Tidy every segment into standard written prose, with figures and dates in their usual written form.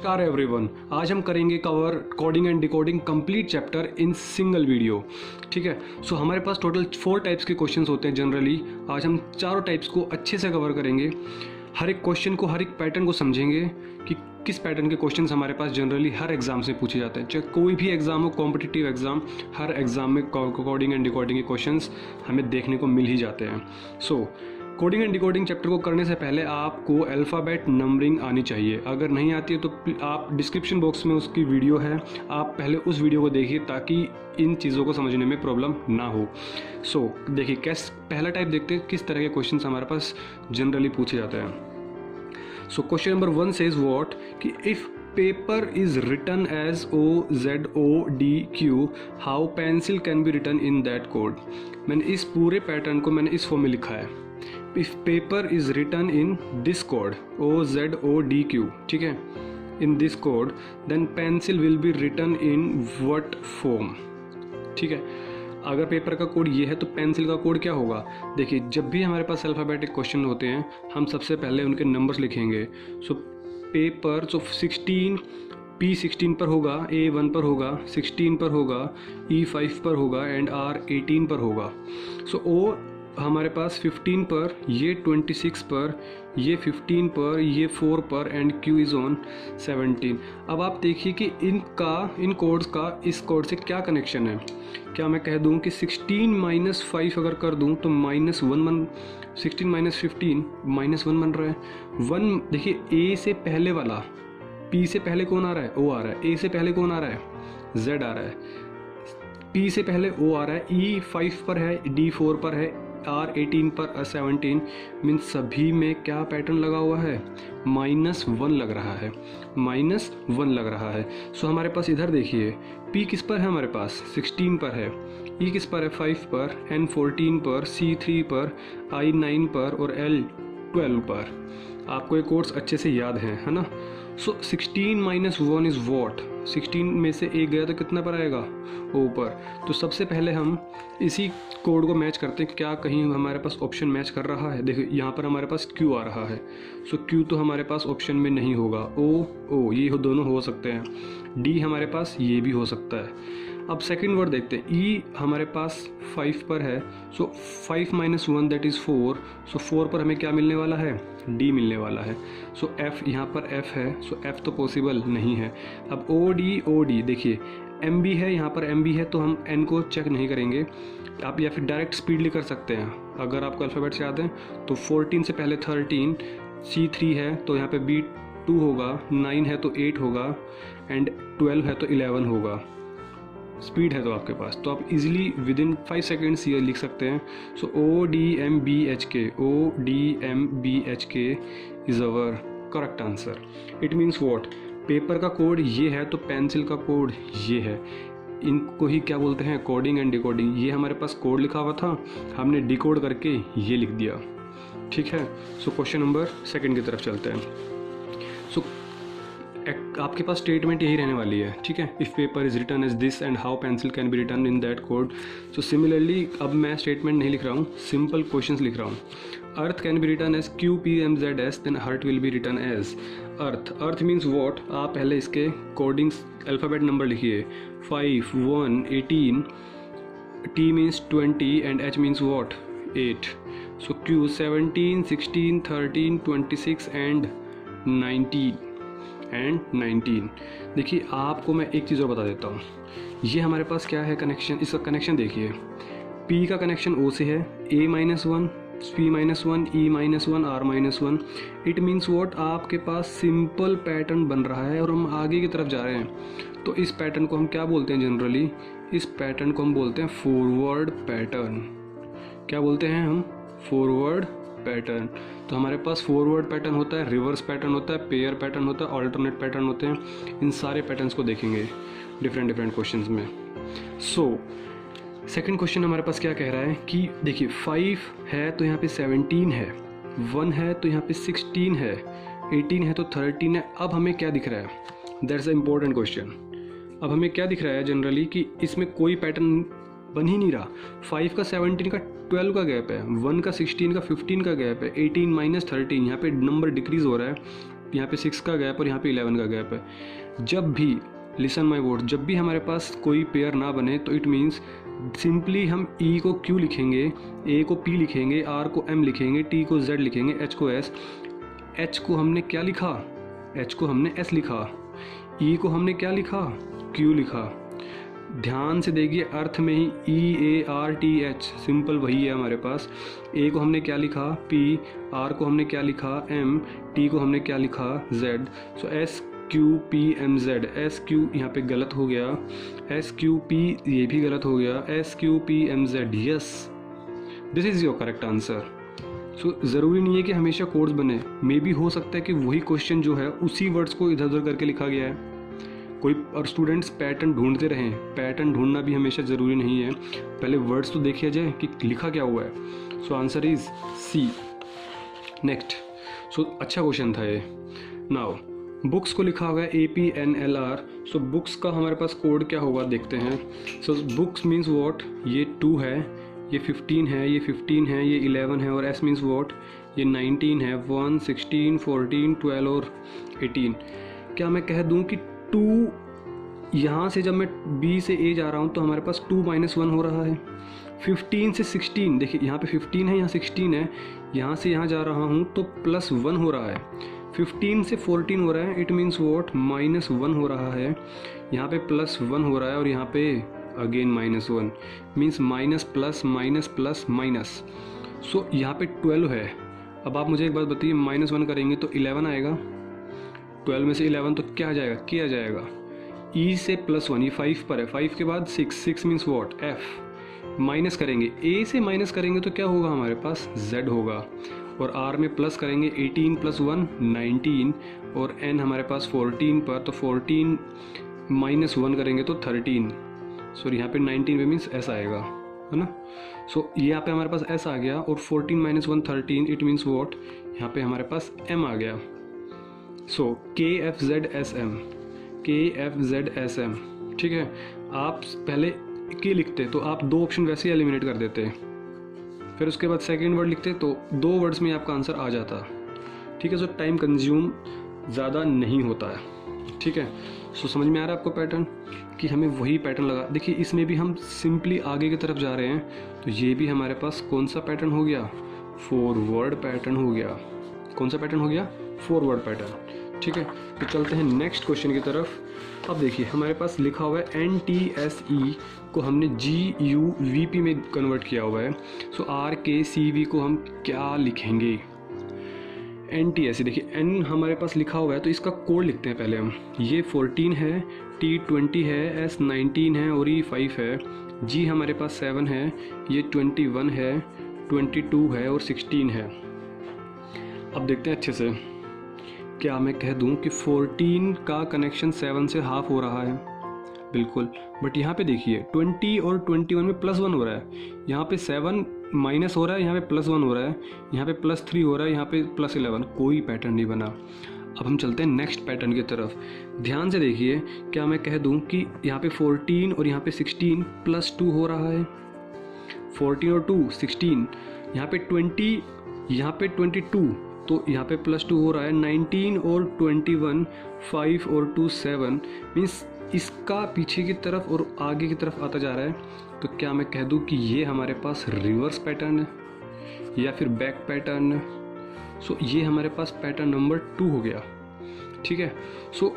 नमस्कार एवरीवन, आज हम करेंगे cover coding and decoding complete chapter in single video. ठीक है। सो हमारे पास टोटल 4 टाइप्स के क्वेश्चंस होते हैं जनरली। आज हम चारों टाइप्स को अच्छे से कवर करेंगे। हर एक क्वेश्चन को, हर एक पैटर्न को समझेंगे कि किस पैटर्न के क्वेश्चंस हमारे पास जनरली हर एग्जाम से पूछे जाते हैं। चाहे कोई भी एग्जाम हो, कॉम्पिटिटिव एग्जाम, हर एग्जाम में कोडिंग एंड डिकोडिंग के क्वेश्चंस हमें देखने को मिल ही जाते हैं। सो कोडिंग एंड डिकोडिंग चैप्टर को करने से पहले आपको अल्फ़ाबेट नंबरिंग आनी चाहिए। अगर नहीं आती है तो आप डिस्क्रिप्शन बॉक्स में उसकी वीडियो है, आप पहले उस वीडियो को देखिए ताकि इन चीज़ों को समझने में प्रॉब्लम ना हो। सो देखिए पहला टाइप देखते हैं किस तरह के क्वेश्चन हमारे पास जनरली पूछे जाते हैं। So question number 1 says what कि if paper is written as OZODQ how pencil can be written in that code. मैंने इस पूरे पैटर्न को इस फॉर्म में लिखा है। If paper is written in this code OZODQ, ठीक है, in this code, then pencil will be written in what form. ठीक है, अगर पेपर का कोड ये है तो पेंसिल का कोड क्या होगा। देखिए, जब भी हमारे पास अल्फ़ाबेटिक क्वेश्चन होते हैं हम सबसे पहले उनके नंबर्स लिखेंगे। सो पेपर 16 P16 पर होगा, A1 पर होगा, 16 पर होगा, E5 पर होगा एंड R18 पर होगा। सो O हमारे पास 15 पर, ये 26 पर, ये 15 पर, ये 4 पर एंड Q इज़ ऑन 17। अब आप देखिए कि इन कोड्स का इस कोड से क्या कनेक्शन है। क्या मैं कह दूं कि 16 - 5 अगर कर दूं तो -1 16 - 15 -1 बन रहा है। 1 देखिए, A से पहले वाला, P से पहले कौन आ रहा है, O आ रहा है। A से पहले कौन आ रहा है, Z आ रहा है। P से पहले O आ रहा है, E5 पर है, D4 पर है, R18 पर 17। मीन्स सभी में क्या पैटर्न लगा हुआ है, -1 लग रहा है, -1 लग रहा है। सो हमारे पास इधर देखिए, P किस पर है, हमारे पास 16 पर है, E किस पर है, 5 पर, N 14 पर, C 3 पर, I 9 पर और L 12 पर। आपको ये कोड्स अच्छे से याद है ना। सो 16 - 1 इज़ वॉट। 16 में से एक गया तो कितना पर आएगा, ऊपर। तो सबसे पहले हम इसी कोड को मैच करते हैं, क्या कहीं हमारे पास ऑप्शन मैच कर रहा है। देखो यहाँ पर हमारे पास Q आ रहा है। सो Q तो हमारे पास ऑप्शन में नहीं होगा। O ये दोनों हो सकते हैं। D हमारे पास ये भी हो सकता है। अब सेकंड वर्ड देखते हैं। E हमारे पास 5 पर है। सो 5 - 1 दैट इज़ 4। सो 4 पर हमें क्या मिलने वाला है, D मिलने वाला है। सो F यहाँ पर F है। सो F तो पॉसिबल नहीं है। अब OD देखिए, MB है, यहाँ पर MB है तो हम N को चेक नहीं करेंगे। आप या फिर डायरेक्ट स्पीडली कर सकते हैं अगर आपको अल्फ़ाबेट्स याद हैं तो। 14 से पहले 13, C3 है तो यहाँ पे B2 होगा, 9 है तो 8 होगा एंड 12 है तो 11 होगा। स्पीड है तो आपके पास, तो आप इजीली विदिन 5 सेकेंड्स ये लिख सकते हैं। सो ODMBHK is our correct answer. It means what, paper का कोड ये है तो पेंसिल का कोड ये है। इनको ही क्या बोलते हैं, कोडिंग एंड डिकोडिंग। ये हमारे पास कोड लिखा हुआ था, हमने डिकोड करके ये लिख दिया। ठीक है। सो क्वेश्चन नंबर 2 की तरफ चलते हैं। सो आपके पास स्टेटमेंट यही रहने वाली है। ठीक है, if paper is written as this and how pencil can be written in that code. So similarly अब मैं स्टेटमेंट नहीं लिख रहा हूँ, सिंपल क्वेश्चंस लिख रहा हूँ। Earth can be written as QPMZS, then hurt will be written as earth. Earth means what, आप पहले इसके कोडिंग्स अल्फ़ाबेट नंबर लिखिए। 5 1 18, T means 20 and H means what, 8। So Q 17 16 13 26 and 19। देखिए, आपको मैं एक चीज़ और बता देता हूँ। ये हमारे पास क्या है कनेक्शन, इसका कनेक्शन देखिए। P का कनेक्शन O से है, A - 1, P - 1, E - 1, R - 1। It means what, आपके पास सिंपल पैटर्न बन रहा है और हम आगे की तरफ जा रहे हैं। तो इस पैटर्न को हम क्या बोलते हैं जनरली, इस पैटर्न को हम बोलते हैं फॉरवर्ड पैटर्न। क्या बोलते हैं हम, फॉरवर्ड पैटर्न। तो हमारे पास फॉरवर्ड पैटर्न होता है, रिवर्स पैटर्न होता है, पेयर पैटर्न होता है, ऑल्टरनेट पैटर्न होते हैं। इन सारे पैटर्न्स को देखेंगे डिफरेंट क्वेश्चंस में। सो सेकंड क्वेश्चन हमारे पास क्या कह रहा है कि देखिए, 5 है तो यहाँ पे 17 है, 1 है तो यहाँ पे 16 है, 18 है तो 13 है। अब हमें क्या दिख रहा है, दैट्स अ इम्पोर्टेंट क्वेश्चन। अब हमें क्या दिख रहा है जनरली कि इसमें कोई पैटर्न बन ही नहीं रहा। 5 का 17 का 12 का गैप है, 1 का 16 का 15 का गैप है, 18 - 13, यहाँ पे नंबर डिक्रीज हो रहा है। यहाँ पे 6 का गैप और यहाँ पे 11 का गैप है। जब भी, लिसन माय वर्ड, जब भी हमारे पास कोई पेयर ना बने तो इट मीन्स सिंपली हम E को Q लिखेंगे, A को P लिखेंगे, R को M लिखेंगे, T को Z लिखेंगे, H को S। H को हमने क्या लिखा? H को हमने S लिखा। E को हमने क्या लिखा? Q लिखा। ध्यान से देखिए, अर्थ में ही EARTH सिंपल वही है हमारे पास। A को हमने क्या लिखा? P, R को हमने क्या लिखा? M, T को हमने क्या लिखा? Z। सो SQPMZ, SQ यहाँ पे गलत हो गया, SQP ये भी गलत हो गया, SQPMZ, yes, this is your correct answer. So ज़रूरी नहीं है कि हमेशा कोड्स बने, मे बी हो सकता है कि वही क्वेश्चन जो है उसी वर्ड्स को इधर उधर करके लिखा गया है कोई, और स्टूडेंट्स पैटर्न ढूंढते रहें। पैटर्न ढूंढना भी हमेशा ज़रूरी नहीं है, पहले वर्ड्स तो देखिए जाए कि लिखा क्या हुआ है। So answer is C. Next, so अच्छा क्वेश्चन था ये। नाउ बुक्स को लिखा हुआ है APNLR। सो बुक्स का हमारे पास कोड क्या होगा देखते हैं। सो बुक्स मीन्स वॉट, ये 2 है, ये 15 है, ये 15 है, ये 11 है, और S मीन्स वॉट, ये 19 है, 1, 16, 14, 12 और 18। क्या मैं कह दूं कि 2 यहाँ से जब मैं B से A जा रहा हूँ तो हमारे पास 2 - 1 हो रहा है। 15 से 16, देखिए यहाँ पे 15 है, यहाँ 16 है, यहाँ से यहाँ जा रहा हूँ तो +1 हो रहा है। 15 से 14 हो रहा है, इट मीन्स वॉट, -1 हो रहा है। यहाँ पे +1 हो रहा है और यहाँ पे again -1, means minus plus minus plus minus. So यहाँ पे 12 है। अब आप मुझे एक बात बताइए, -1 करेंगे तो 11 आएगा, 12 में से 11 तो क्या आ जाएगा, क्या आ जाएगा, E से +1, ये 5 पर है, 5 के बाद 6, 6 मीन्स वॉट, F। माइनस करेंगे, A से माइनस करेंगे तो क्या होगा हमारे पास, Z होगा, और R में प्लस करेंगे, 18 + 1 19, और N हमारे पास 14 पर, तो 14 - 1 करेंगे तो 13। सॉरी यहाँ पे 19 पे मीन्स S आएगा, है ना। सो यहाँ पे हमारे पास S आ गया, और 14 - 1 13, इट मीन्स वॉट, यहाँ पे हमारे पास M आ गया। सो KFZSM, KFZSM, ठीक है। आप पहले K लिखते तो आप 2 ऑप्शन वैसे ही एलिमिनेट कर देते, फिर उसके बाद सेकेंड वर्ड लिखते तो 2 वर्ड्स में आपका आंसर आ जाता, ठीक है। सो टाइम कंज्यूम ज़्यादा नहीं होता है, ठीक है। सो समझ में आ रहा है आपको पैटर्न, कि हमें वही पैटर्न लगा। देखिए इसमें भी हम सिंपली आगे की तरफ जा रहे हैं, तो ये भी हमारे पास कौन सा पैटर्न हो गया, फॉरवर्ड पैटर्न हो गया। कौन सा पैटर्न हो गया, फॉरवर्ड पैटर्न, ठीक है। तो चलते हैं नेक्स्ट क्वेश्चन की तरफ। अब देखिए हमारे पास लिखा हुआ है NTSE को हमने GUVP में कन्वर्ट किया हुआ है। सो RKCV को हम क्या लिखेंगे, NTSE, देखिए N हमारे पास लिखा हुआ है तो इसका कोड लिखते हैं पहले हम। ये 14 है, T 20 है, S 19 है, और E 5 है, G हमारे पास 7 है, ये 21 है, 22 है, और 16 है। अब देखते हैं अच्छे से, क्या मैं कह दूं कि 14 का कनेक्शन 7 से हाफ हो रहा है, बिल्कुल। बट यहाँ पे देखिए 20 और 21 में +1 हो रहा है, यहाँ पे 7 माइनस हो रहा है, यहाँ पे +1 हो रहा है, यहाँ पे +3 हो रहा है, यहाँ पे +11, कोई पैटर्न नहीं बना। अब हम चलते हैं नेक्स्ट पैटर्न की तरफ। ध्यान से देखिए, क्या मैं कह दूं कि यहाँ पे 14 और यहाँ पे 16 +2 हो रहा है, 14 और 2 16, यहाँ पे 20, यहाँ पे 22, तो यहाँ पे +2 हो रहा है, 19 और 21 5 और 2 7, मीन्स इसका पीछे की तरफ और आगे की तरफ आता जा रहा है। तो क्या मैं कह दूं कि ये हमारे पास रिवर्स पैटर्न है या फिर बैक पैटर्न है। सो ये हमारे पास पैटर्न नंबर 2 हो गया, ठीक है। सो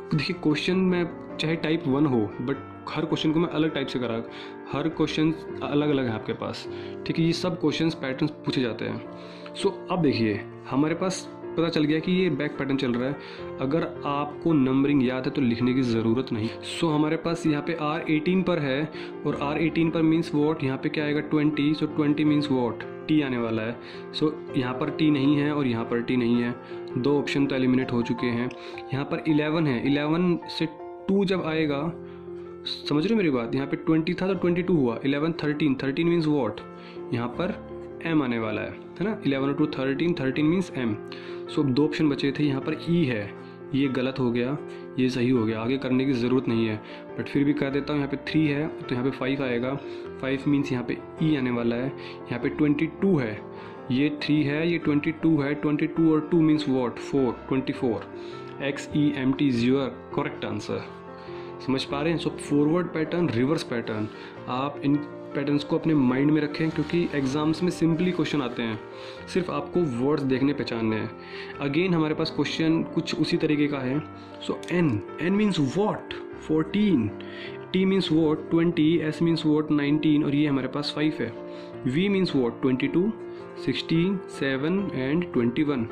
देखिए क्वेश्चन में चाहे टाइप 1 हो, बट हर क्वेश्चन को मैं अलग टाइप से करा, हर क्वेश्चन अलग अलग है आपके पास, ठीक है। ये सब क्वेश्चंस पैटर्न्स पूछे जाते हैं। सो अब देखिए हमारे पास पता चल गया कि ये बैक पैटर्न चल रहा है। अगर आपको नंबरिंग याद है तो लिखने की ज़रूरत नहीं। सो हमारे पास यहाँ पे R18 पर है, और R18 पर मीन्स वॉट, यहाँ पे क्या आएगा 20, सो 20 मीन्स वॉट, T आने वाला है। सो यहाँ पर T नहीं है और यहाँ पर T नहीं है, 2 ऑप्शन तो एलिमिनेट हो चुके हैं। यहाँ पर 11 है, 11 से 2 जब आएगा, समझ रहे हो मेरी बात, यहाँ पे 20 था तो 22 हुआ, 11 13, 13 मीन्स वॉट, यहाँ पर M आने वाला है ना। 11 और 2 13, 13 मीन्स M। सो अब 2 ऑप्शन बचे थे, यहाँ पर E है, ये गलत हो गया, ये सही हो गया, आगे करने की ज़रूरत नहीं है, बट फिर भी कर देता हूँ। यहाँ पे 3 है तो यहाँ पे 5 आएगा, 5 मीन्स यहाँ पे ई आने वाला है। यहाँ पे 22 है, ये 3 है, ये 22 है, 22 और 2 means what 4, 24। XEMT is your correct answer. समझ पा रहे हैं? So forward pattern, reverse pattern, आप इन पैटर्न्स को अपने माइंड में रखें, क्योंकि एग्जाम्स में सिंपली क्वेश्चन आते हैं, सिर्फ आपको वर्ड्स देखने पहचानने हैं। अगेन हमारे पास क्वेश्चन कुछ उसी तरीके का है। So N means what 14, T means what 20, S means what 19 और ये हमारे पास 5 है। V means what 22, 16, 7 and 21।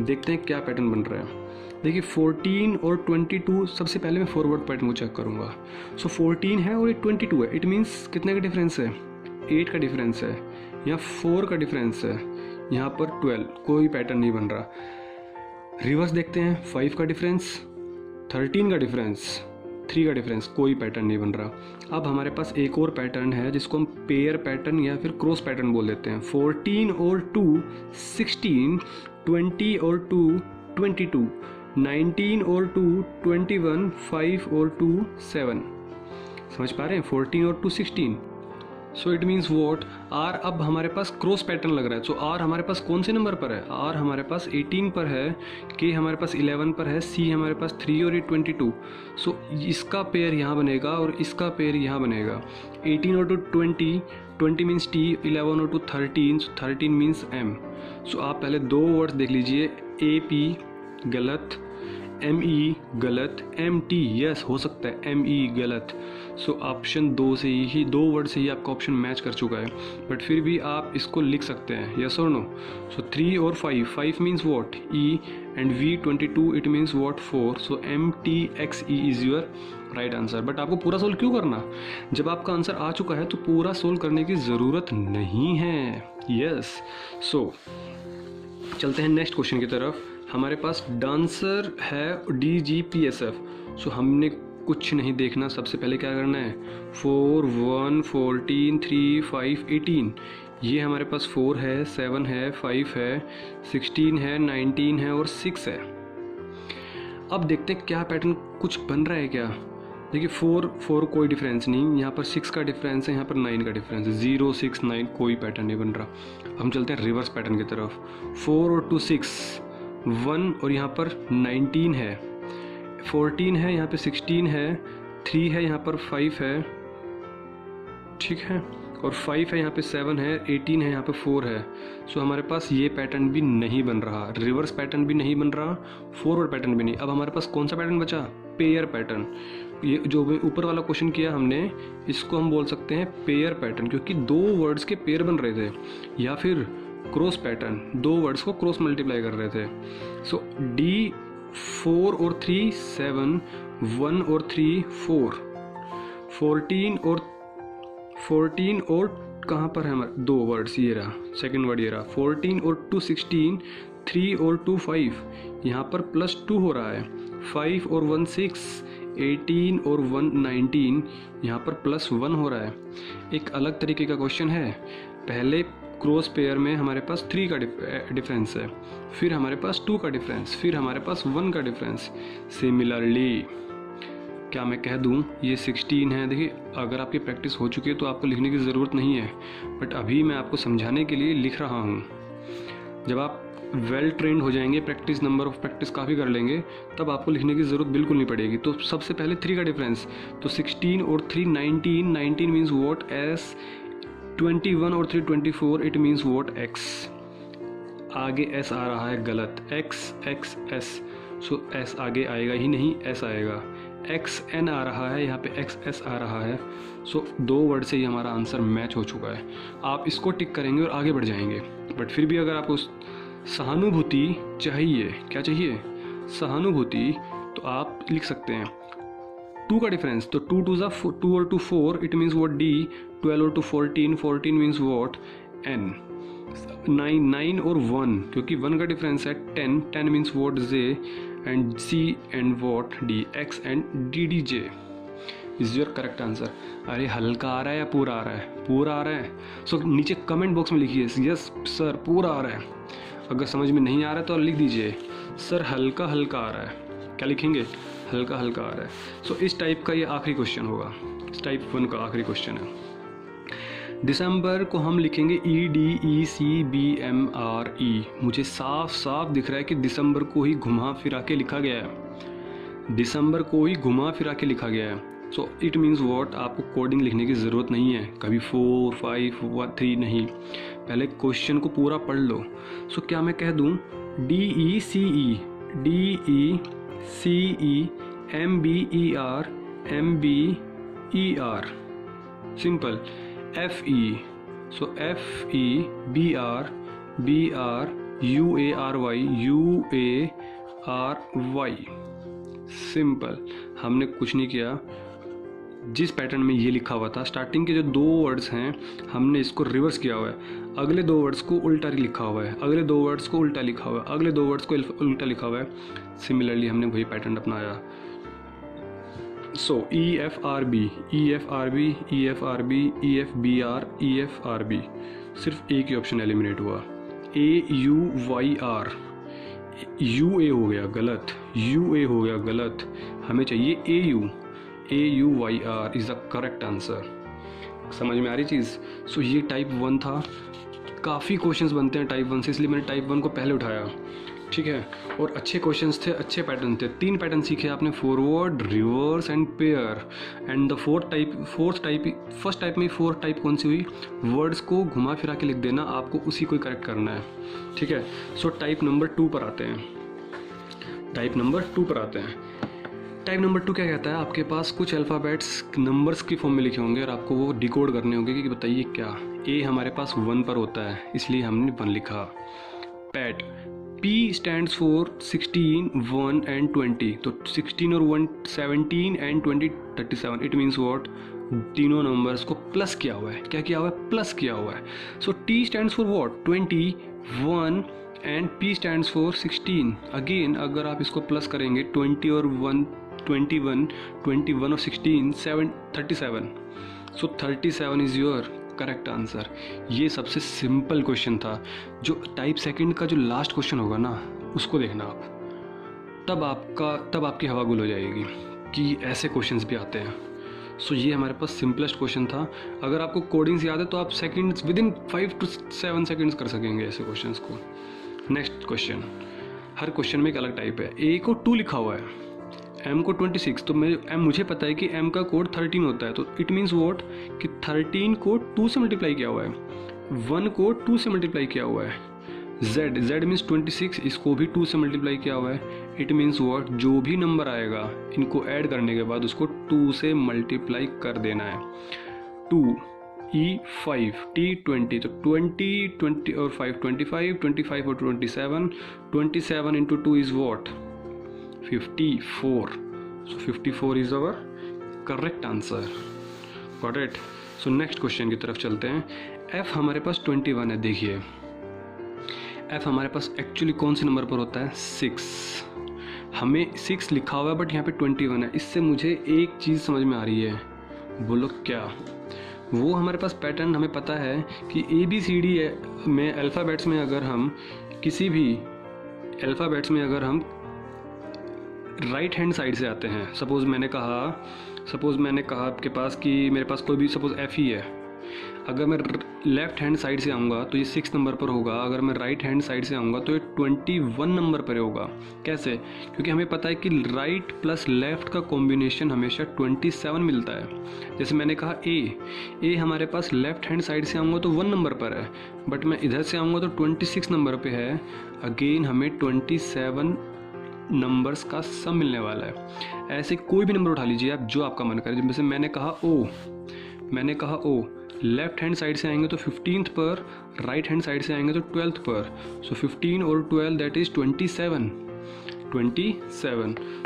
देखते हैं क्या पैटर्न बन रहा है। देखिए 14 और 22, सबसे पहले मैं फॉरवर्ड पैटर्न को चेक करूँगा। सो 14 है और ये 22 है, इट मीन्स कितने का डिफरेंस है? 8 का डिफरेंस है, यहाँ 4 का डिफरेंस है, यहाँ पर 12, कोई पैटर्न नहीं बन रहा। रिवर्स देखते हैं, 5 का डिफरेंस, 13 का डिफरेंस, 3 का डिफरेंस, कोई पैटर्न नहीं बन रहा। अब हमारे पास एक और पैटर्न है जिसको हम पेयर पैटर्न या फिर क्रॉस पैटर्न बोल देते हैं। 14 और 2 16, 20 और 2 22, 19 और 2 21, 5 और 2 7। समझ पा रहे हैं? 14 और 2 16। So it means what are. अब हमारे पास क्रॉस पैटर्न लग रहा है। सो आर हमारे पास कौन से नंबर पर है? आर हमारे पास 18 पर है, के हमारे पास 11 पर है, सी हमारे पास 3 और ये 22। सो इसका पेयर यहाँ बनेगा और इसका पेयर यहाँ बनेगा। 18 और 2 20, 20 मीन्स टी, 11 और 2 13, सो 13 मीन्स एम। सो आप पहले दो वर्ड्स देख लीजिए, ए पी गलत, ME गलत, MT यस हो सकता है, ME गलत। सो ऑप्शन 2 से ही, 2 वर्ड से ही आपका ऑप्शन मैच कर चुका है, बट फिर भी आप इसको लिख सकते हैं यस और नो। सो 3 और 5, 5 means what E and V 22, it means what 4। So MTXE is your right answer. But आपको पूरा सोल्व क्यों करना? जब आपका आंसर आ चुका है तो पूरा सोल्व करने की ज़रूरत नहीं है। यस, सो चलते हैं नेक्स्ट क्वेश्चन की तरफ। हमारे पास डांसर है DGPSF। सो हमने कुछ नहीं देखना, सबसे पहले क्या करना है, 4 1 14 3 5 18। ये हमारे पास 4 है, 7 है, 5 है, 16 है, 19 है और 6 है। अब देखते हैं क्या पैटर्न कुछ बन रहा है क्या। देखिए 4 कोई डिफरेंस नहीं, यहाँ पर 6 का डिफरेंस है, यहाँ पर 9 का डिफरेंस है, 0 6 9 कोई पैटर्न नहीं बन रहा। हम चलते हैं रिवर्स पैटर्न की तरफ। 4 और 2 6, 1 और यहाँ पर 19 है, 14 है, यहाँ पे 16 है, 3 है, यहाँ पर 5 है, ठीक है, और 5 है, यहाँ पे 7 है, 18 है, यहाँ पे 4 है। सो हमारे पास ये पैटर्न भी नहीं बन रहा, रिवर्स पैटर्न भी नहीं बन रहा, फॉरवर्ड पैटर्न भी नहीं। अब हमारे पास कौन सा पैटर्न बचा? Pair pattern. ये जो ऊपर वाला क्वेश्चन किया हमने, इसको हम बोल सकते हैं पेयर पैटर्न, क्योंकि 2 वर्ड्स के पेयर बन रहे थे, या फिर क्रॉस पैटर्न, 2 वर्ड्स को क्रॉस मल्टीप्लाई कर रहे थे। सो D 4 और 3 7, 1 और 3 4, 14 और कहाँ पर है हमारे 2 वर्ड्स, ये रहा सेकंड वर्ड, ये रहा 14 और 2 16, 3 और 2 5, यहाँ पर +2 हो रहा है, 5 और 1 6, 18 और 1 19, यहाँ पर +1 हो रहा है। एक अलग तरीके का क्वेश्चन है, पहले क्रॉस पेयर में हमारे पास 3 का डिफरेंस है, फिर हमारे पास 2 का डिफरेंस, फिर हमारे पास 1 का डिफरेंस। सिमिलरली क्या मैं कह दूं, ये 16 है। देखिए अगर आपकी प्रैक्टिस हो चुकी है तो आपको लिखने की ज़रूरत नहीं है, बट अभी मैं आपको समझाने के लिए लिख रहा हूँ। जब आप वेल ट्रेंड हो जाएंगे, प्रैक्टिस नंबर ऑफ प्रैक्टिस काफ़ी कर लेंगे, तब आपको लिखने की ज़रूरत बिल्कुल नहीं पड़ेगी। तो सबसे पहले 3 का डिफरेंस, तो 16 और 3 19, 19 मीन्स वॉट S, 21 और 3 24, इट मीन्स वॉट X। आगे S आ रहा है गलत, X X S, सो S आगे आएगा ही नहीं, S आएगा। XN आ रहा है, यहाँ पे XS आ रहा है। सो 2 वर्ड से ही हमारा आंसर मैच हो चुका है। आप इसको टिक करेंगे और आगे बढ़ जाएंगे। बट फिर भी अगर आपको सहानुभूति चाहिए, क्या चाहिए, सहानुभूति, तो आप लिख सकते हैं 2 का डिफरेंस, तो 2 2 और 2 4, इट मीन्स वॉट D, 12 और 2 14, 14 मीन्स वॉट N, 9 और 1, क्योंकि 1 का डिफरेंस है 10, 10 means what J and C and what D, X and DDJ is your correct answer. अरे हल्का आ रहा है या पूरा आ रहा है? पूरा आ रहा है। सो नीचे कमेंट बॉक्स में लिखिए यस सर पूरा आ रहा है। अगर समझ में नहीं आ रहा है तो लिख दीजिए सर हल्का हल्का आ रहा है। क्या लिखेंगे, हल्का हल्का आ रहा है। सो इस टाइप का ये आखिरी क्वेश्चन होगा, इस टाइप 1 का आखिरी क्वेश्चन है। दिसंबर को हम लिखेंगे EDECBMRE। मुझे साफ साफ दिख रहा है कि दिसंबर को ही घुमा फिरा के लिखा गया है, दिसंबर को ही घुमा फिरा के लिखा गया है। सो इट मीन्स वॉट, आपको कोडिंग लिखने की ज़रूरत नहीं है, कभी 4, 5, 1, 3 नहीं, पहले क्वेश्चन को पूरा पढ़ लो। सो क्या मैं कह दूँ DECEMBER सिंपल, FE, सो FEBRUARY सिंपल। हमने कुछ नहीं किया, जिस पैटर्न में ये लिखा हुआ था, स्टार्टिंग के जो 2 वर्ड्स हैं हमने इसको रिवर्स किया हुआ है, अगले 2 वर्ड्स को उल्टा लिखा हुआ है, अगले 2 वर्ड्स को उल्टा लिखा हुआ है, अगले 2 वर्ड्स को उल्टा लिखा हुआ है। सिमिलरली हमने वही पैटर्न अपनाया। सो EFRB, EFBR, EFRB, सिर्फ एक ही ऑप्शन एलिमिनेट हुआ। AUYR, UA हो गया गलत, UA हो गया गलत, हमें चाहिए AUYR is the correct answer. समझ में आ रही चीज़। सो ये टाइप 1 था। काफ़ी क्वेश्चंस बनते हैं टाइप 1 से, इसलिए मैंने टाइप 1 को पहले उठाया, ठीक है। और अच्छे क्वेश्चंस थे, अच्छे पैटर्न थे। 3 पैटर्न सीखे आपने, forward, reverse and pair. And the first type में 4 टाइप कौन सी हुई, वर्ड्स को घुमा फिरा के लिख देना, आपको उसी को करेक्ट करना है, ठीक है। सो टाइप नंबर 2 पर आते हैं। टाइप नंबर 2 क्या कहता है, आपके पास कुछ अल्फ़ाबेट्स नंबर्स की फॉर्म में लिखे होंगे और आपको वो डिकोड करने होंगे कि बताइए क्या। ए हमारे पास 1 पर होता है, इसलिए हमने 1 लिखा। PAT, P stands for 16, 1 and 20, तो 16 और 1 17 एंड 20 37। इट मीन्स वॉट, तीनों नंबर्स को प्लस किया हुआ है। क्या किया हुआ है, प्लस किया हुआ है। सो T stands for what, 20, 1 and P stands for 16। Again अगर आप इसको प्लस करेंगे, 20 और 1 21 और 16 37। सो 37 इज़ योर करेक्ट आंसर। ये सबसे सिंपल क्वेश्चन था। जो टाइप सेकंड का जो लास्ट क्वेश्चन होगा ना, उसको देखना आप, तब आपकी हवा गुल हो जाएगी कि ऐसे क्वेश्चंस भी आते हैं। सो ये हमारे पास सिंपलेस्ट क्वेश्चन था। अगर आपको कोडिंग्स याद है तो आप सेकंड्स, विदिन 5 to 7 सेकंड्स कर सकेंगे ऐसे क्वेश्चंस को। नेक्स्ट क्वेश्चन, हर क्वेश्चन में एक अलग टाइप है। ए को 2 लिखा हुआ है, M को 26, तो मुझे पता है कि M का कोड 13 होता है, तो इट मीन्स वॉट कि 13 को 2 से मल्टीप्लाई किया हुआ है, 1 को 2 से मल्टीप्लाई किया हुआ है। Z मीन्स 26, इसको भी 2 से मल्टीप्लाई किया हुआ है। इट मीन्स वॉट, जो भी नंबर आएगा इनको ऐड करने के बाद उसको 2 से मल्टीप्लाई कर देना है। 2 E5 T20, तो 20 और 5 25 और 27 into 2 is what 54. So 54 is our correct answer. Got it? So next question की तरफ चलते हैं। F हमारे पास 21 है। देखिए F हमारे पास एक्चुअली कौन से नंबर पर होता है, 6। हमें 6 लिखा हुआ है बट यहाँ पे 21 है। इससे मुझे एक चीज़ समझ में आ रही है, बोलो क्या। वो हमारे पास पैटर्न हमें पता है कि ABCD में अल्फ़ाबेट्स में अगर हम किसी भी अल्फ़ाबेट्स में अगर हम राइट हैंड साइड से आते हैं, सपोज़ मैंने कहा आपके पास कि मेरे पास कोई भी सपोज़ F ही है, अगर मैं लेफ़्ट हैंड साइड से आऊँगा तो ये 6 नंबर पर होगा, अगर मैं राइट हैंड साइड से आऊँगा तो ये 21 नंबर पर होगा। कैसे, क्योंकि हमें पता है कि राइट प्लस लेफ़्ट का कॉम्बिनेशन हमेशा 27 मिलता है। जैसे मैंने कहा ए हमारे पास लेफ़्ट हैंड साइड से आऊँगा तो 1 नंबर पर है, बट मैं इधर से आऊँगा तो 26 नंबर पर है। अगेन हमें 27 नंबर्स का सम मिलने वाला है। ऐसे कोई भी नंबर उठा लीजिए आप, जो आपका मन करे। जैसे मैंने कहा ओ, लेफ्ट हैंड साइड से आएंगे तो 15th पर, राइट हैंड साइड से आएंगे तो 12th पर। सो 15 और 12 दैट इज़ 27।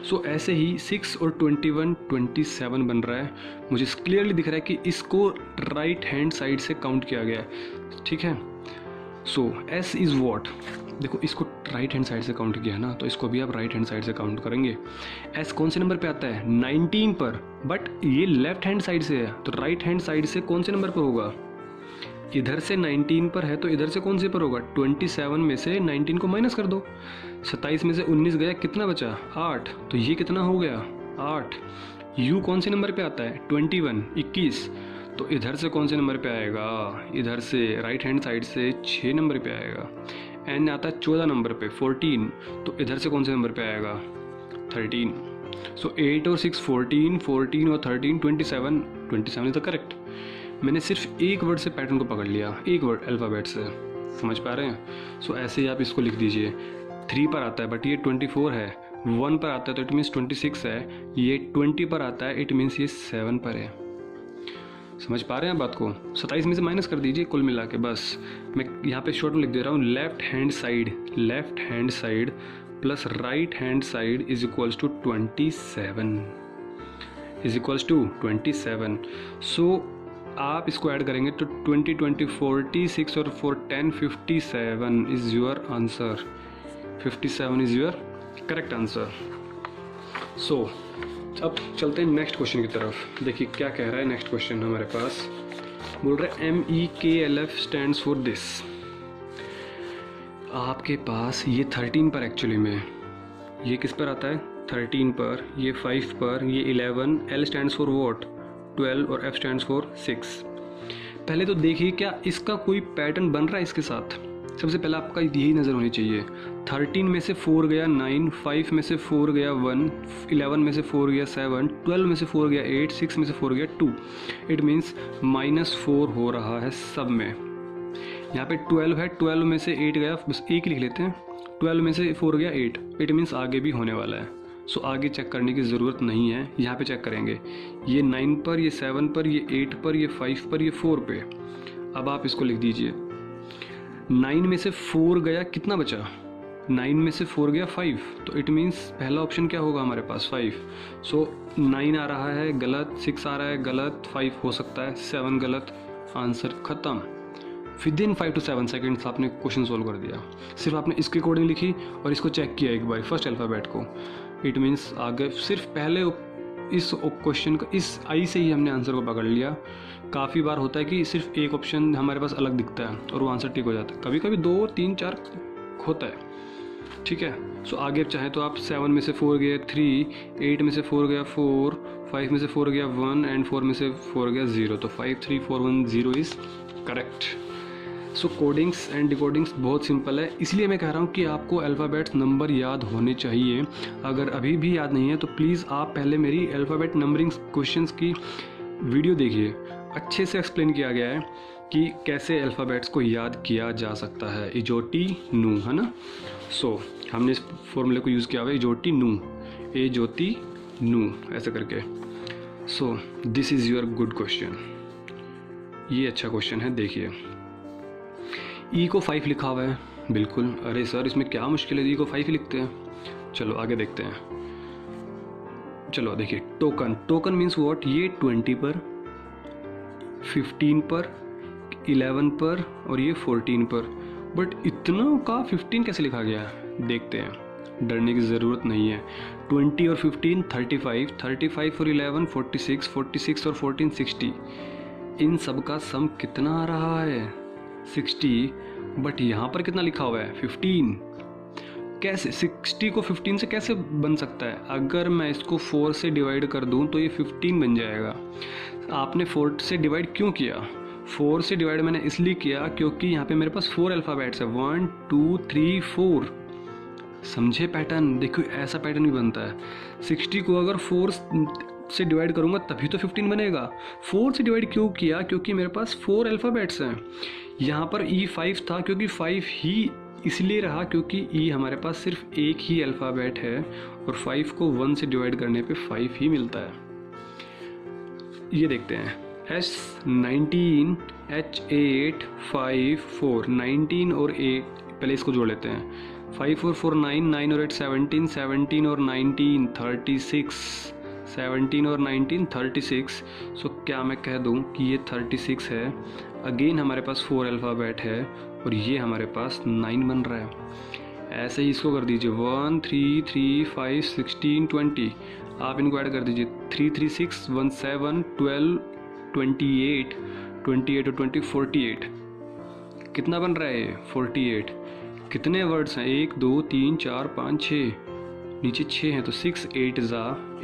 सो ऐसे ही 6 और 21 27 बन रहा है। मुझे क्लियरली दिख रहा है कि इसको राइट हैंड साइड से काउंट किया गया है, ठीक है। सो एस इज़ वॉट, देखो इसको राइट हैंड साइड से काउंट किया है ना, तो इसको भी आप राइट हैंड साइड से काउंट करेंगे। एस कौन से नंबर पे आता है, 19 पर, बट ये लेफ्ट हैंड साइड से है, तो राइट हैंड साइड से कौन से नंबर पर होगा, इधर से 19 पर है तो इधर से कौन से पर होगा, 27 में से 19 को माइनस कर दो, 27 में से 19 गया, कितना बचा 8, तो ये कितना हो गया 8। u कौन से नंबर पे आता है 21, 21, तो इधर से कौन से नंबर पे आएगा, इधर से राइट हैंड साइड से 6 नंबर पे आएगा। n आता है 14 नंबर पे 14, तो इधर से कौन से नंबर पे आएगा 13। सो 8 और 6 14, 14 और 13 27, 27 इज द करेक्ट। मैंने सिर्फ एक वर्ड से पैटर्न को पकड़ लिया, एक वर्ड अल्फ़ाबेट से, समझ पा रहे हैं। सो ऐसे ही आप इसको लिख दीजिए। 3 पर आता है बट ये 24 है, 1 पर आता है तो इट मीन्स 26 है, ये 20 पर आता है इट मीन्स ये 7 पर है। समझ पा रहे हैं बात को। 27 में से माइनस कर दीजिए कुल मिला के, बस मैं यहाँ पे शॉर्ट में लिख दे रहा हूँ। Left hand side plus right hand side is equals to 27। So आप इसको ऐड करेंगे तो 20, 20, 46 और 4, 10, 57 is your answer. 57 is your correct answer. So अब चलते हैं नेक्स्ट क्वेश्चन की तरफ। देखिए क्या कह रहा है नेक्स्ट क्वेश्चन हमारे पास। बोल रहे MEKLF स्टैंड्स फॉर दिस। आपके पास ये 13 पर एक्चुअली में, ये किस पर आता है 13 पर, ये 5 पर, ये 11, L स्टैंड्स फॉर वॉट 12 और F स्टैंड्स फॉर 6। पहले तो देखिए क्या इसका कोई पैटर्न बन रहा है इसके साथ। सबसे पहले आपका यही नज़र होनी चाहिए। 13 में से 4 गया 9, 5 में से 4 गया 1, 11 में से 4 गया 7, 12 में से 4 गया 8, 6 में से 4 गया 2। इट मीन्स -4 हो रहा है सब में। यहाँ पे 12 है, 12 में से 8 गया, बस एक लिख लेते हैं। 12 में से 4 गया 8, इट मीन्स आगे भी होने वाला है। सो आगे चेक करने की ज़रूरत नहीं है, यहाँ पे चेक करेंगे। ये 9 पर, ये 7 पर, ये 8 पर, ये 5 पर, ये 4 पे। अब आप इसको लिख दीजिए। 9 में से 4 गया, कितना बचा 9 में से 4 गया 5, तो इट मीन्स पहला ऑप्शन क्या होगा हमारे पास 5। सो 9 आ रहा है गलत, 6 आ रहा है गलत, 5 हो सकता है, 7 गलत, आंसर ख़त्म। विदिन 5 to 7 सेकेंड्स आपने क्वेश्चन सोल्व कर दिया। सिर्फ आपने इसके अकॉर्डिंग लिखी और इसको चेक किया एक बार फर्स्ट अल्फ़ाबेट को। इट मीन्स आगे सिर्फ पहले इस क्वेश्चन का इस आई से ही हमने आंसर को पकड़ लिया। काफ़ी बार होता है कि सिर्फ एक ऑप्शन हमारे पास अलग दिखता है और वो आंसर ठीक हो जाता है। कभी कभी 2, 3, 4 होता है, ठीक है। सो आगे चाहे तो आप 7 में से 4 गया 3, 8 में से 4 गया 4, 5 में से 4 गया 1 एंड 4 में से 4 गया 0, तो 5, 3, 4, 1, 0 is correct. So codings and decodings बहुत सिंपल है, इसलिए मैं कह रहा हूँ कि आपको अल्फ़ाबेट्स नंबर याद होने चाहिए। अगर अभी भी याद नहीं है तो प्लीज़ आप पहले मेरी अल्फ़ाबेट नंबरिंग क्वेश्चंस की वीडियो देखिए, अच्छे से एक्सप्लेन किया गया है कि कैसे अल्फ़ाबेट्स को याद किया जा सकता है। इजोटी नू, है ना। सो हमने इस फॉर्मूले को यूज़ किया हुआ है, इजोटी नू, ए ज्योति नू, ऐसे करके। So this is your good question, ये अच्छा क्वेश्चन है। देखिए ई को 5 लिखा हुआ है, बिल्कुल। अरे सर इसमें क्या मुश्किल है, ई को 5 ही लिखते हैं। चलो आगे देखते हैं। चलो देखिए टोकन मीन्स व्हाट, ये 20 पर, 15 पर, 11 पर और ये 14 पर। बट इतना का 15 कैसे लिखा गया है, देखते हैं। डरने की ज़रूरत नहीं है। 20 और 15 35, 35 और 11 46, 46 और 14 60। इन सब का सम कितना आ रहा है 60। बट यहाँ पर कितना लिखा हुआ है 15। कैसे 60 को 15 से कैसे बन सकता है? अगर मैं इसको 4 से डिवाइड कर दूँ तो ये 15 बन जाएगा। आपने 4 से डिवाइड क्यों किया? 4 से डिवाइड मैंने इसलिए किया क्योंकि यहाँ पे मेरे पास 4 अल्फ़ाबेट्स है, 1 2 3 4। समझे पैटर्न? देखो ऐसा पैटर्न भी बनता है। 60 को अगर 4 से डिवाइड करूँगा तभी तो 15 बनेगा। 4 से डिवाइड क्यों किया? क्योंकि मेरे पास 4 अल्फ़ाबेट्स हैं। यहाँ पर E5 था क्योंकि 5 ही इसलिए रहा क्योंकि E हमारे पास सिर्फ एक ही अल्फ़ाबेट है और 5 को 1 से डिवाइड करने पे 5 ही मिलता है। ये देखते हैं S19 H8 5 4, 19 और 8, पहले इसको जोड़ लेते हैं। 5 और 4 9, 9 और 8 17, 17 और 19 36, 17 और 19 36। सो क्या मैं कह दूं कि ये 36 है। अगेन हमारे पास 4 अल्फ़ाबेट है और ये हमारे पास 9 बन रहा है। ऐसे ही इसको कर दीजिए 1 3 3 5 16 20। आप इनको ऐड कर दीजिए 3 3 6 1 7 12 28 28 और 20 48, कितना बन रहा है 48। कितने वर्ड्स हैं 1 2 3 4 5 6, नीचे 6 हैं तो 6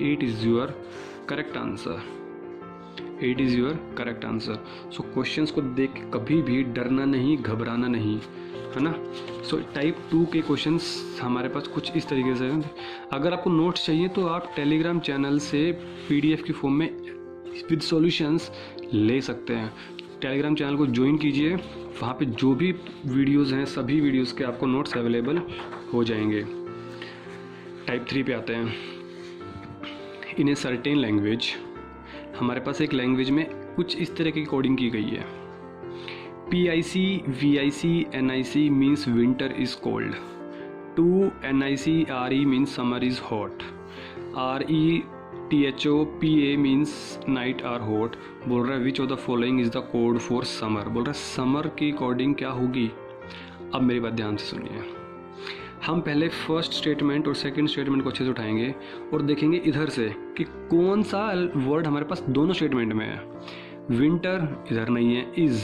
8 is your correct answer. 8 is your correct answer. So questions को देख के कभी भी डरना नहीं, घबराना नहीं, है ना। सो टाइप 2 के क्वेश्चंस हमारे पास कुछ इस तरीके से हैं। अगर आपको नोट्स चाहिए तो आप टेलीग्राम चैनल से PDF की फॉर्म में विद सॉल्यूशंस ले सकते हैं। टेलीग्राम चैनल को ज्वाइन कीजिए, वहाँ पे जो भी वीडियोज़ हैं सभी वीडियोज़ के आपको नोट्स अवेलेबल हो जाएंगे। टाइप 3 पे आते हैं। इन ए सर्टेन लैंग्वेज, हमारे पास एक लैंग्वेज में कुछ इस तरह की कोडिंग की गई है। PIC VIC NIC means winter is cold, 2 NIC RE means summer is hot, RETHO PA means night are hot. बोल रहा है which of the following is the code for summer. बोल रहा है समर की कोडिंग क्या होगी। अब मेरी बात ध्यान से सुनिए। हम पहले फर्स्ट स्टेटमेंट और सेकंड स्टेटमेंट को अच्छे से उठाएंगे और देखेंगे इधर से कि कौन सा वर्ड हमारे पास दोनों स्टेटमेंट में है। विंटर इधर नहीं है, इज़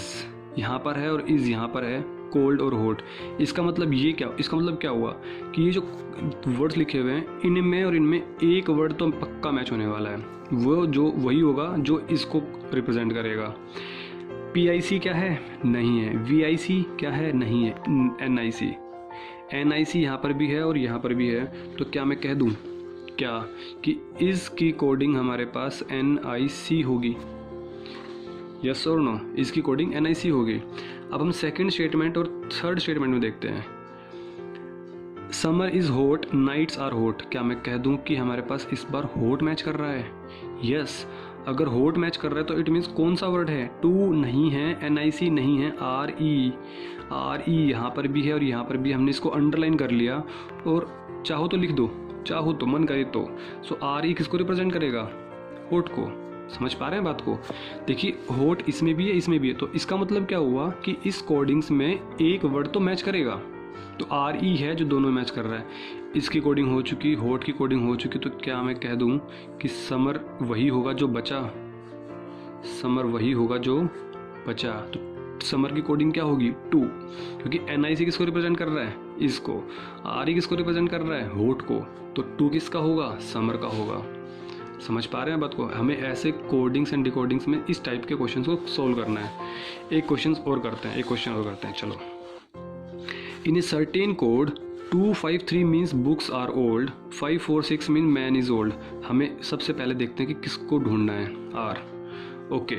यहाँ पर है और इज़ यहाँ पर है, कोल्ड और हॉट। इसका मतलब क्या हुआ कि ये जो वर्ड्स लिखे हुए हैं इनमें और इनमें एक वर्ड तो पक्का मैच होने वाला है, वही होगा जो इसको रिप्रेजेंट करेगा। PIC क्या है, नहीं है। VIC क्या है, नहीं है। NIC यहाँ पर भी है और यहाँ पर भी है, तो क्या मैं कह दूँ क्या कि इसकी कोडिंग हमारे पास NIC होगी, यस और नो। इसकी कोडिंग NIC होगी। अब हम सेकंड स्टेटमेंट और थर्ड स्टेटमेंट में देखते हैं। Summer is hot, nights are hot, क्या मैं कह दूं कि हमारे पास इस बार हॉट मैच कर रहा है, यस। अगर हॉट मैच कर रहा है तो इट मीन्स कौन सा वर्ड है, 2 नहीं है, NIC नहीं है, RE यहाँ पर भी है और यहाँ पर भी। हमने इसको अंडरलाइन कर लिया और चाहो तो लिख दो, चाहो तो मन करे तो। सो RE किसको रिप्रेजेंट करेगा, हॉट को। समझ पा रहे हैं बात को। देखिए हॉट इसमें भी है, इसमें भी है, तो इसका मतलब क्या हुआ कि इस कोडिंग्स में एक वर्ड तो मैच करेगा। तो RE है जो दोनों मैच कर रहा है। इसकी कोडिंग हो चुकी, हॉट की कोडिंग हो चुकी, तो क्या मैं कह दूं कि समर वही होगा जो बचा, समर वही होगा जो बचा। तो समर की कोडिंग क्या होगी 2, क्योंकि NIC किसको रिप्रेजेंट कर रहा है, इसको। RE किसको रिप्रेजेंट कर रहा है, हॉट को। तो 2 किसका होगा, समर का होगा। समझ पा रहे हैं बात को। हमें ऐसे कोडिंग्स एंड डिकोडिंग्स में इस टाइप के क्वेश्चंस को सोल्व करना है। एक क्वेश्चन और करते हैं, चलो। In a certain code 253 means books are old, 546 mean man is old. हमें सबसे पहले देखते हैं कि किसको ढूंढना है, are. Okay,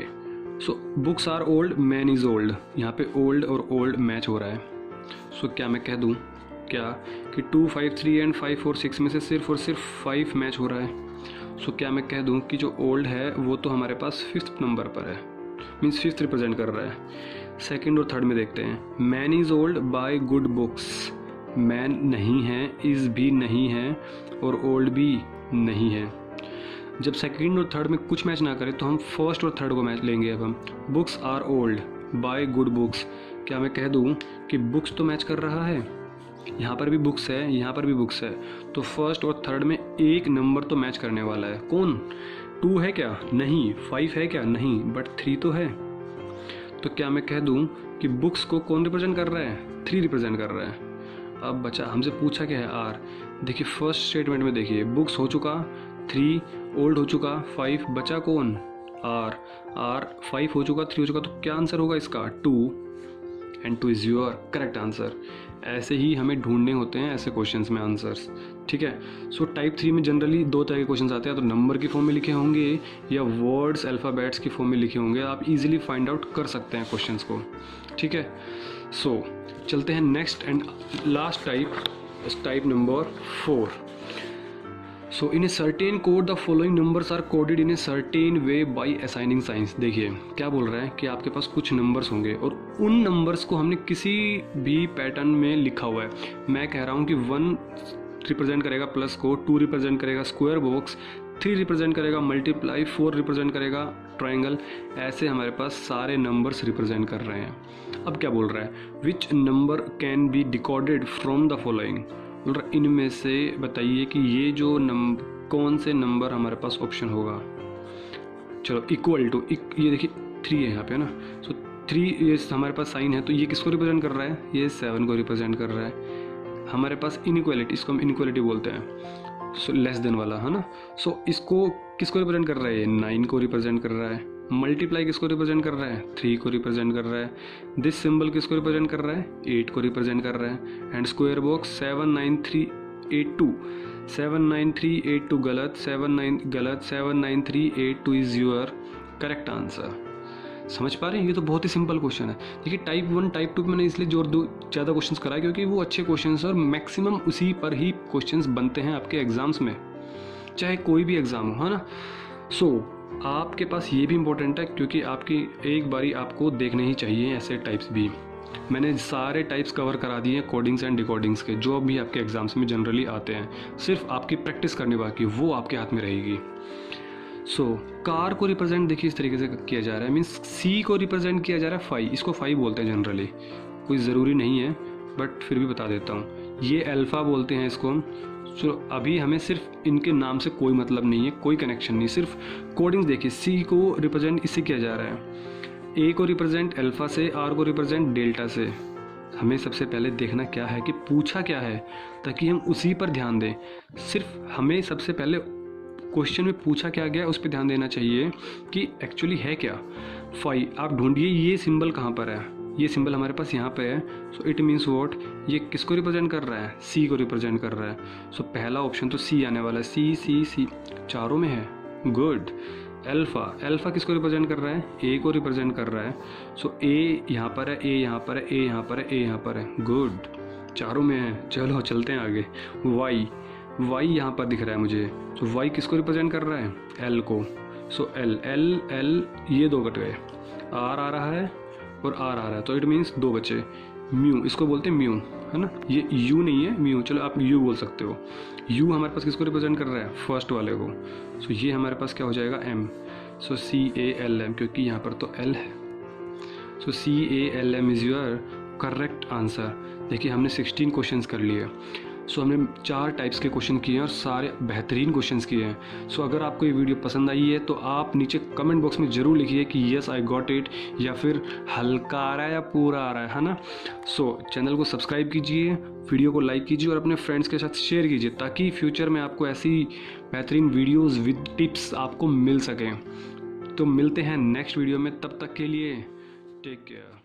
so books are old, man is old. यहाँ पे ओल्ड और ओल्ड मैच हो रहा है। सो क्या मैं कह दूँ क्या कि 253 एंड 546 में से सिर्फ और सिर्फ 5 मैच हो रहा है। सो क्या मैं कह दूं कि जो ओल्ड है वो तो हमारे पास 5th नंबर पर है, मीन्स 5th रिप्रेजेंट कर रहा है। सेकंड और थर्ड में देखते हैं। Man is old by good books, man नहीं है, इज़ भी नहीं है और ओल्ड भी नहीं है। जब सेकंड और थर्ड में कुछ मैच ना करे तो हम फर्स्ट और थर्ड को मैच लेंगे। अब हम books are old by good books, क्या मैं कह दूं कि बुक्स तो मैच कर रहा है, यहाँ पर भी बुक्स है, यहाँ पर भी बुक्स है, तो फर्स्ट और थर्ड में एक नंबर तो मैच करने वाला है। कौन, 2 है क्या, नहीं। 5 है क्या, नहीं, बट 3 तो है। तो क्या मैं कह दूं कि बुक्स को कौन रिप्रेजेंट कर रहा है, 3 रिप्रेजेंट कर रहा है। अब बचा, हमसे पूछा क्या है, आर। देखिए फर्स्ट स्टेटमेंट में देखिए बुक्स हो चुका, 3 ओल्ड हो चुका, 5 बचा कौन, आर 5 हो चुका, 3 हो चुका, तो क्या आंसर होगा इसका, 2 and 2 is your correct answer. ऐसे ही हमें ढूंढने होते हैं ऐसे क्वेश्चंस में आंसर्स, ठीक है। सो टाइप 3 में जनरली 2 तरह के क्वेश्चंस आते हैं, तो नंबर की फॉर्म में लिखे होंगे या वर्ड्स अल्फ़ाबेट्स की फॉर्म में लिखे होंगे। आप इजीली फाइंड आउट कर सकते हैं क्वेश्चंस को, ठीक है। सो चलते हैं next and last type number 4। So in a certain code the following numbers are coded in a certain way by assigning signs. देखिए क्या बोल रहा है कि आपके पास कुछ नंबर्स होंगे और उन नंबर्स को हमने किसी भी पैटर्न में लिखा हुआ है। मैं कह रहा हूँ कि 1 रिप्रेजेंट करेगा प्लस को, 2 रिप्रेजेंट करेगा स्क्वायर बॉक्स, 3 रिप्रेजेंट करेगा मल्टीप्लाई, 4 रिप्रेजेंट करेगा ट्राइंगल। ऐसे हमारे पास सारे नंबर्स रिप्रेजेंट कर रहे हैं। अब क्या बोल रहा है, which number can be decoded from the following. इनमें से बताइए कि ये जो कौन से नंबर हमारे पास ऑप्शन होगा। चलो इक्वल टू, ये देखिए 3 है यहाँ पे ना, सो 3 ये हमारे पास साइन है, तो ये किसको रिप्रेजेंट कर रहा है, ये 7 को रिप्रेजेंट कर रहा है। हमारे पास इनइक्वालिटी, इसको हम इनइक्वालिटी बोलते हैं, सो लेस देन वाला, है ना। सो इसको किसको रिप्रेजेंट कर रहा है, ये 9 को रिप्रेजेंट कर रहा है। मल्टीप्लाई किसको रिप्रेजेंट कर रहा है, 3 को रिप्रेजेंट कर रहा है। दिस सिंबल किसको रिप्रेजेंट कर रहा है, 8 को रिप्रेजेंट कर रहा है। एंड स्क्वायर बॉक्स 79382, 79382 गलत, 79 गलत, 79382 इज योर करेक्ट आंसर। समझ पा रहे हैं, ये तो बहुत ही सिंपल क्वेश्चन है। देखिए टाइप 1 टाइप 2 मैंने इसलिए जोर दो ज़्यादा क्वेश्चंस कराए क्योंकि वो अच्छे क्वेश्चंस और मैक्सिमम उसी पर ही क्वेश्चंस बनते हैं आपके एग्जाम्स में, चाहे कोई भी एग्ज़ाम हो, है ना। सो आपके पास ये भी इम्पोर्टेंट है क्योंकि आपकी एक बारी आपको देखने ही चाहिए ऐसे टाइप्स भी। मैंने सारे टाइप्स कवर करा दिए हैं कोडिंग्स एंड डिकोडिंग्स के, जो भी आपके एग्जाम्स में जनरली आते हैं। सिर्फ आपकी प्रैक्टिस करनी बाकी, वो आपके हाथ में रहेगी। सो कार को रिप्रेजेंट देखिए इस तरीके से किया जा रहा है, मीन्स सी को रिप्रेजेंट किया जा रहा है 5, इसको 5 बोलते हैं जनरली, कोई ज़रूरी नहीं है बट फिर भी बता देता हूँ। ये अल्फ़ा बोलते हैं इसको। सो अभी हमें सिर्फ इनके नाम से कोई मतलब नहीं है, कोई कनेक्शन नहीं, सिर्फ कोडिंग्स देखिए। सी को रिप्रेजेंट इससे किया जा रहा है, ए को रिप्रेजेंट अल्फ़ा से, आर को रिप्रेजेंट डेल्टा से। हमें सबसे पहले देखना क्या है कि पूछा क्या है, ताकि हम उसी पर ध्यान दें। सिर्फ हमें सबसे पहले क्वेश्चन में पूछा क्या गया उस पर ध्यान देना चाहिए कि एक्चुअली है क्या। 5 आप ढूंढिए ये सिंबल कहाँ पर है, ये सिंबल हमारे पास यहाँ पे है। सो इट मीन्स व्हाट, ये किसको रिप्रेजेंट कर रहा है, सी को रिप्रेजेंट कर रहा है। सो पहला ऑप्शन तो सी आने वाला है, सी सी सी चारों में है, गुड। अल्फ़ा, अल्फ़ा किसको रिप्रेजेंट कर रहा है, ए को रिप्रेजेंट कर रहा है। सो ए यहाँ पर है, ए यहाँ पर है, ए यहाँ पर है, ए यहाँ पर है, गुड, चारों में है। चलो चलते हैं आगे। वाई, वाई यहाँ पर दिख रहा है मुझे। सो वाई किसको रिप्रेजेंट कर रहा है, एल को। सो एल एल एल ये 2 कट गए, आर आ रहा है और आर आ रहा है, तो इट मीन्स 2 बचे। म्यू, इसको बोलते हैं म्यू, है ना, ये यू नहीं है, म्यू, चलो आप यू बोल सकते हो। यू हमारे पास किसको रिप्रेजेंट कर रहा है, फर्स्ट वाले को। सो ये हमारे पास क्या हो जाएगा, M. So C A L M, क्योंकि यहाँ पर तो एल है। So C A L M is your correct answer. देखिए हमने 16 क्वेश्चंस कर लिए। सो हमने 4 टाइप्स के क्वेश्चन किए हैं और सारे बेहतरीन क्वेश्चंस किए हैं। सो अगर आपको ये वीडियो पसंद आई है तो आप नीचे कमेंट बॉक्स में ज़रूर लिखिए कि येस आई गॉट इट, या फिर हल्का आ रहा है या पूरा आ रहा है ना। सो चैनल को सब्सक्राइब कीजिए, वीडियो को लाइक कीजिए और अपने फ्रेंड्स के साथ शेयर कीजिए, ताकि फ्यूचर में आपको ऐसी बेहतरीन वीडियोज़ विद टिप्स आपको मिल सकें। तो मिलते हैं नेक्स्ट वीडियो में, तब तक के लिए टेक केयर।